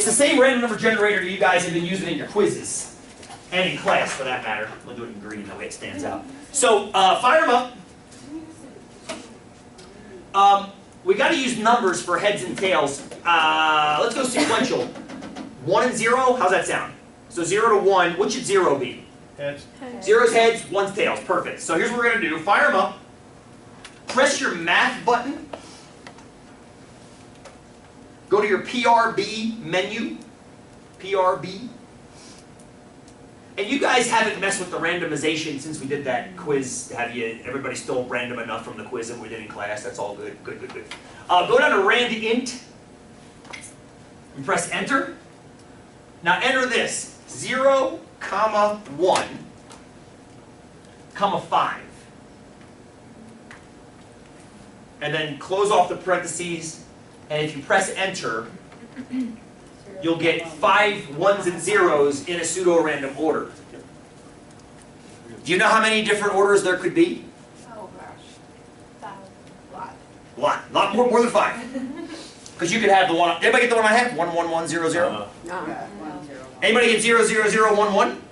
It's the same random number generator you guys have been using in your quizzes. And in class, for that matter. We'll do it in green, that way it stands out. So, fire them up. We got to use numbers for heads and tails. Let's go sequential. 1 and 0, how's that sound? So 0 to 1, what should 0 be? Heads. 0's heads, 1's tails. Perfect. So here's what we're going to do. Fire them up. Press your math button. Go to your PRB menu. PRB. And you guys haven't messed with the randomization since we did that quiz. Have you? Everybody still random enough from the quiz that we did in class? That's all good. Good, good, good. Go down to randint. And press enter. Now enter this. 0, 1, 5. And then close off the parentheses. And if you press enter, you'll get 5 1s and 0s in a pseudo-random order. Do you know how many different orders there could be? Oh gosh. A lot. Lot more than 5. Because you could have the one. Anybody get the one I have? 1 1 1 0 0. No. Anybody get 0 0 0 1 1?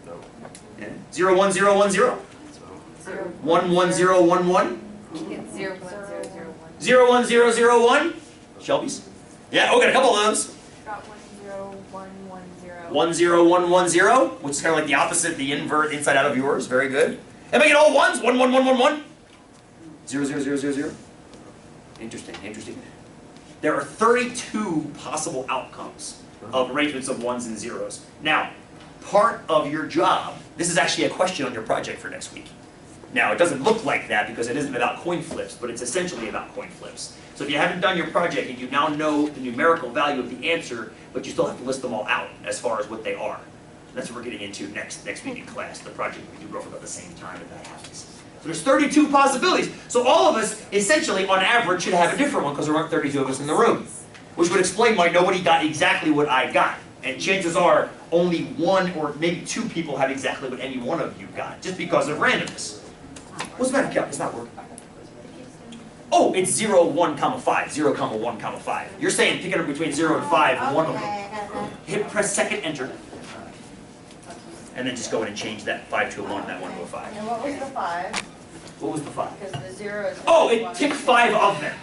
No. Yeah. 0 1 0 1 0. 1 1 0 1 1. 0 1 0 0 1. 0 1 0 0 1. Shelby's. Yeah. Oh, got a couple of those. Got 1 0 1 1 0. 1 0 1 1 0, which is kind of like the opposite, the invert inside out of yours. Very good. Anybody get all ones? 1 1 1 1 1. 0 0 0 0 0. Interesting. Interesting. There are 32 possible outcomes of arrangements of 1s and 0s. Now, part of your job, this is actually a question on your project for next week. Now, it doesn't look like that because it isn't about coin flips, but it's essentially about coin flips. So if you haven't done your project and you now know the numerical value of the answer, but you still have to list them all out as far as what they are. That's what we're getting into next week in class. The project we do roughly about the same time if that happens. So there's 32 possibilities. So all of us, essentially, on average, should have a different one because there aren't 32 of us in the room. Which would explain why nobody got exactly what I got. And chances are, only 1 or maybe 2 people have exactly what any one of you got, just because of randomness. What's the matter, Cal? It's not working. Oh, it's 0, 1, 5. 0, 1, 5. You're saying pick it up between 0 and 5, and one of them. Press second enter. And then just go in and change that 5 to a 1 and that 1 to a 5. And what was the 5? What was the 5? Because the 0 is... Oh, it ticked 5 of them.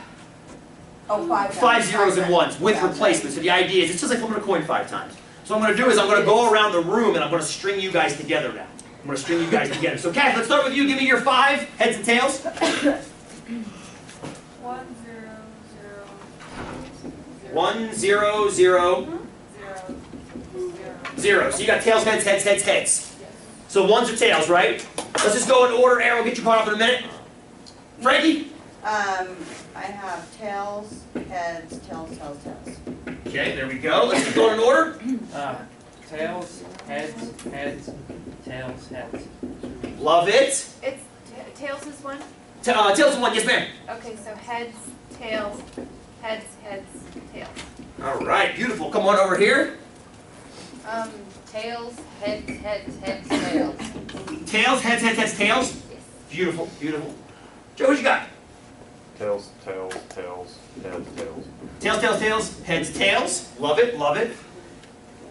Oh, 5. 5 zeros and 1s with replacements. So the idea is, it's just like flipping a coin 5 times. So what I'm going to do is I'm going to go around the room and I'm going to string you guys together now. I'm going to string you guys together. So Kath, let's start with you. Give me your 5 heads and tails. 1 0 0. 1 0 0 0. So you got tails, heads, heads, heads, heads. So 1s or tails, right? Let's just go in order. Aaron will get your part off in a minute. Frankie? I have tails, heads, tails, tails, tails. Okay, there we go. Let's just go in order. Tails, heads, heads, tails, heads. Love it. It's tails is 1. Tails is 1, yes ma'am. Okay, so heads, tails, heads, heads, tails. All right, beautiful. Come on over here. Tails, heads, heads, heads, tails. Tails, heads, heads, heads, tails. Yes. Beautiful, beautiful. Joe, what you got? Tails, tails, tails, heads, tails. Tails, tails, tails, heads, tails. Love it, love it.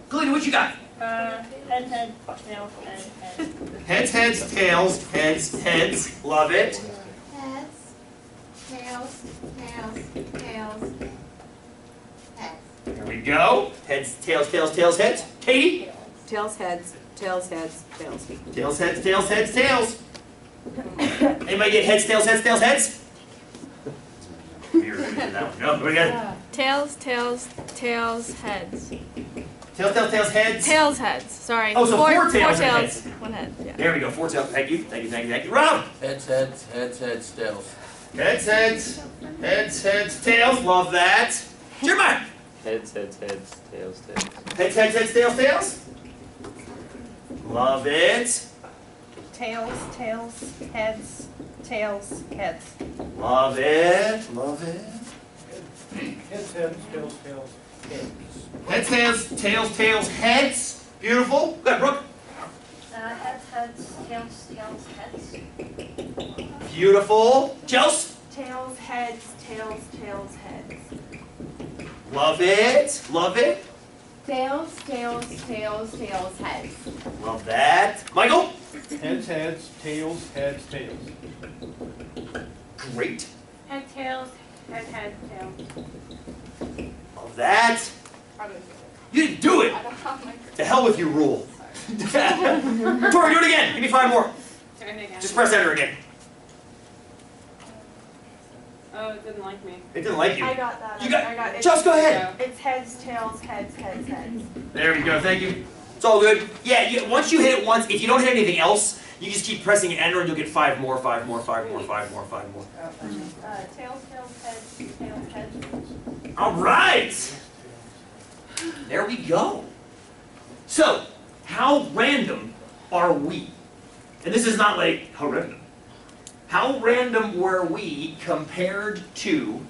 Galina, what you got? Heads, heads, tails, heads, heads. Heads, heads, tails, heads, heads. Love it. Heads, tails, tails, tails, heads. There we go. Heads, tails, tails, tails, heads. Katie? Tails, heads, tails, heads, tails. Tails, heads, tails, heads, tails. Anybody get heads, tails, heads, tails, heads? No, we got Tails, tails, tails, heads. tails, tails, tails, heads. Tails, heads. Sorry. Oh, so 4 tails and 4 tails, heads. 1 head. Yeah. There we go. 4 tails. Thank you, thank you, thank you, thank you. Rob! Heads, heads, heads, heads, tails. Heads, heads, heads, heads, tails. Love that. Jeremiah! Heads, heads, heads, tails, tails. Heads, heads, heads, tails, tails. Love it. Tails, tails, heads, tails, heads. Love it. Love it. Heads, heads, tails, tails, heads. Heads, heads, tails, tails, heads. Beautiful. Go ahead, Brooke. Heads, heads, tails, tails, heads. Beautiful. Chelsea. Tails, heads, tails, tails, heads. Love it. Love it. Tails, tails, tails, tails, heads. Love that. Michael? Heads, heads, tails, heads, tails. Great. Head, tails, head, tail. Love that. You didn't do it. To hell with you, rule. Tori, do it again. Give me 5 more. Just press enter again. Oh, it didn't like me. It didn't like you. I got that. You got- I got it. Just go ahead. It's heads, tails, heads, heads, heads. There we go. Thank you. It's all good. Yeah, once you hit it once, if you don't hit anything else, you just keep pressing enter and you'll get 5 more, 5 more, 5 more, 5 more, 5 more. Tails, tails, heads, tails, heads. All right. There we go. So, how random are we? And this is not like, how random? How random were we compared to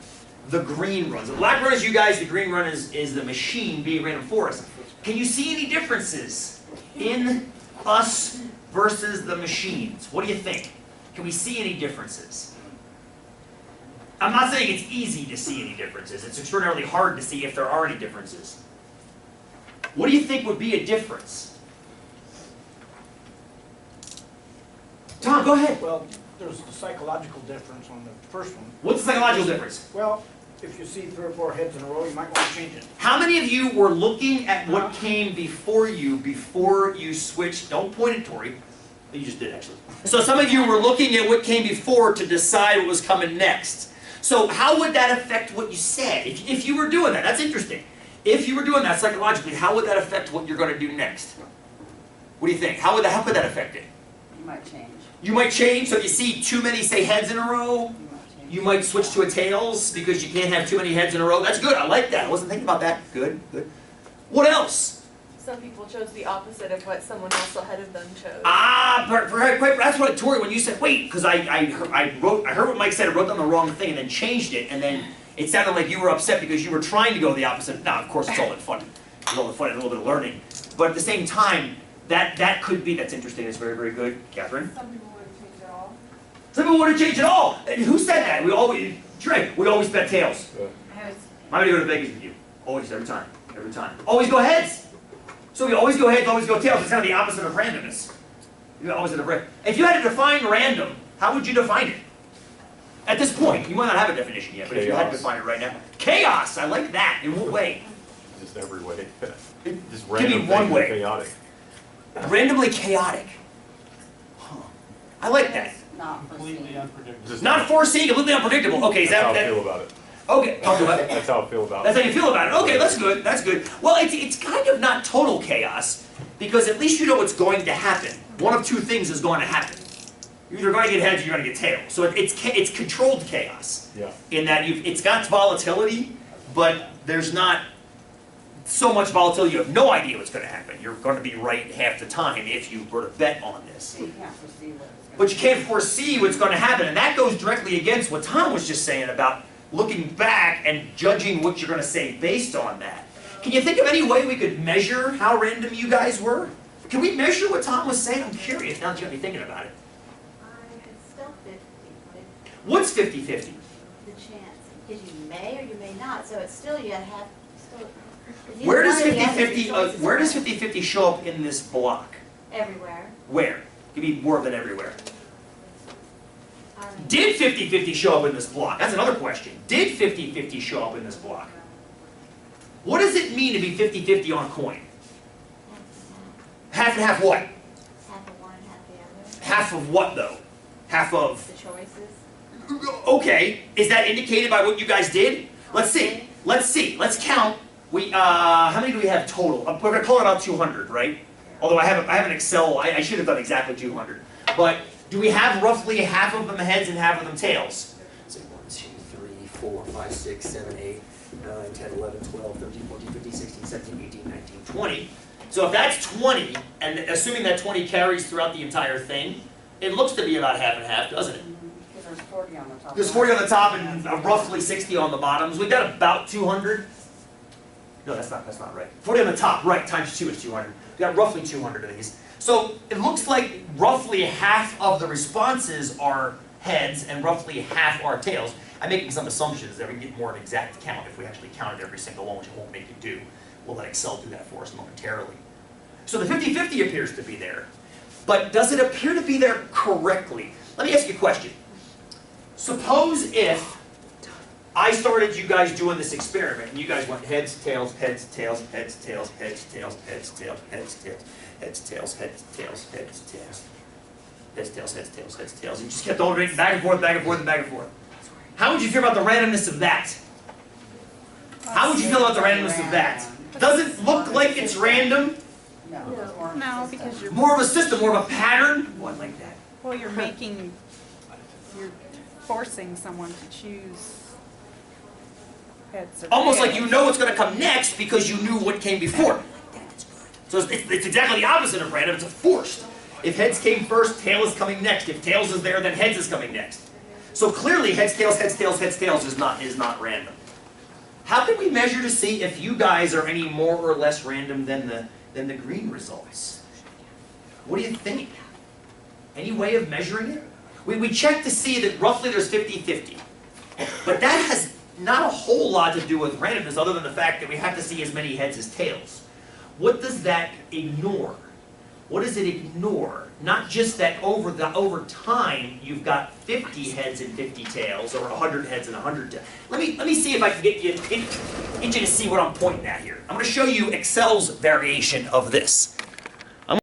the green runs? The black run is you guys, the green run is the machine being random for us. Can you see any differences in us versus the machines? What do you think? Can we see any differences? I'm not saying it's easy to see any differences. It's extraordinarily hard to see if there are any differences. What do you think would be a difference? Tom, go ahead. Well, there's the psychological difference on the first one. What's the psychological difference? Well, if you see 3 or 4 heads in a row, you might want to change it. How many of you were looking at what came before you switched? Don't point at Tori. You just did, actually. So some of you were looking at what came before to decide what was coming next. So how would that affect what you said? If you were doing that, that's interesting. If you were doing that psychologically, how would that affect what you're going to do next? What do you think? How could that affect it? You might change. You might change, so if you see too many, say, heads in a row, You might change. you might switch to a tails because you can't have too many heads in a row. That's good, I like that. I wasn't thinking about that. Good, good. What else? Some people chose the opposite of what someone else ahead of them chose. That's what, Tori, when you said, wait, because I heard what Mike said, I wrote down the wrong thing and then changed it, and then it sounded like you were upset because you were trying to go the opposite. Now, of course, it's all in fun. It's all in fun and a little bit of learning. But at the same time, that could be, that's interesting, it's very, very good. Catherine? Some people wouldn't change at all. Some people wouldn't change at all. And who said that? Trey, we always bet tails. I'm gonna go to Vegas with you. Always, every time, every time. Always go heads. So we always go heads, always go tails. It's kind of the opposite of randomness. If you had to define random, how would you define it? At this point, you might not have a definition yet, but if you had to define it right now. Chaos, I like that. In what way? Just every way. Just Give me random one things way. are chaotic. Randomly chaotic. Huh. I like that. Not Completely foreseen. unpredictable. Just Not foreseen, completely unpredictable. Okay, is that's how I that feel about it. okay? Talk about it. That's how I feel about That's it. how you feel about it. Okay, that's good. That's good. Well, it's kind of not total chaos because at least you know what's going to happen. One of 2 things is going to happen. You're either going to get heads or you're going to get tails. So it's controlled chaos Yeah. in that it's got volatility, but there's not so much volatility you have no idea what's going to happen. You're going to be right half the time if you were to bet on this. So you can't foresee what it's But you can't foresee what's going to happen, and that goes directly against what Tom was just saying about looking back and judging what you're going to say based on that. Can you think of any way we could measure how random you guys were? Can we measure what Tom was saying? I'm curious now that you got me thinking about it. It's still 50, What's 50-50? the chance, because you may or you may not, so it's still, you have, still. it's either Where does one or the other, 50-50 your choices where are does 50-50 show up in this block? Everywhere. Where? Give me more than everywhere. I mean, Did 50-50 show up in this block? That's another question. Did 50-50 show up in this block? What does it mean to be 50-50 on a coin? Half and half what? half of one and half the other, Half of what though? Half of... the choices. Okay, is that indicated by what you guys did? Let's see. Let's count. How many do we have total? We're gonna call it about 200, right? Although I have an Excel, I should have done exactly 200. But do we have roughly half of them heads and half of them tails? So 1, 2, 3, 4, 5, 6, 7, 8, 9, 10, 11, 12, 13, 14, 15, 16, 17, 18, 19, 20. So if that's 20, and assuming that 20 carries throughout the entire thing, it looks to be about half and half, doesn't it? Because there's 40 on the top. There's 40 on the top and roughly 60 on the bottoms. We've got about 200. No, that's not right. 40 on the top, right, times 2 is 200. We've got roughly 200 of these. So it looks like roughly half of the responses are heads and roughly half are tails. I'm making some assumptions that we can get more of an exact count if we actually counted every single one, which it won't make you do. We'll let Excel do that for us momentarily. So the 50-50 appears to be there. But does it appear to be there correctly? Let me ask you a question. Suppose if I started you guys doing this experiment, and you guys went heads, tails, heads, tails, heads, tails, heads, tails, heads, tails, heads, tails, heads, tails, heads, tails, heads, tails, heads, tails, heads, tails, heads, tails, and you just kept alternating back and forth, back and forth, and back and forth. How would you feel about the randomness of that? How would you feel about the randomness of that? Does it look like it's random? No, it's more of a No, system. because you're, More of a system, more of a pattern? Oh, I like that. well, you're forcing someone to choose heads or Almost like tails. you know what's going to come next because you knew what came before. So it's exactly the opposite of random, it's forced. If heads came first, tail is coming next. If tails is there, then heads is coming next. So clearly heads, tails, heads, tails, heads, tails is not random. How can we measure to see if you guys are any more or less random than the green results? What do you think? Any way of measuring it? We check to see that roughly there's 50-50. But that has not a whole lot to do with randomness other than the fact that we have to see as many heads as tails. What does that ignore? What does it ignore? Not just that over time you've got 50 heads and 50 tails, or 100 heads and 100 tails. Let me see if I can get you to see what I'm pointing at here. I'm going to show you Excel's variation of this.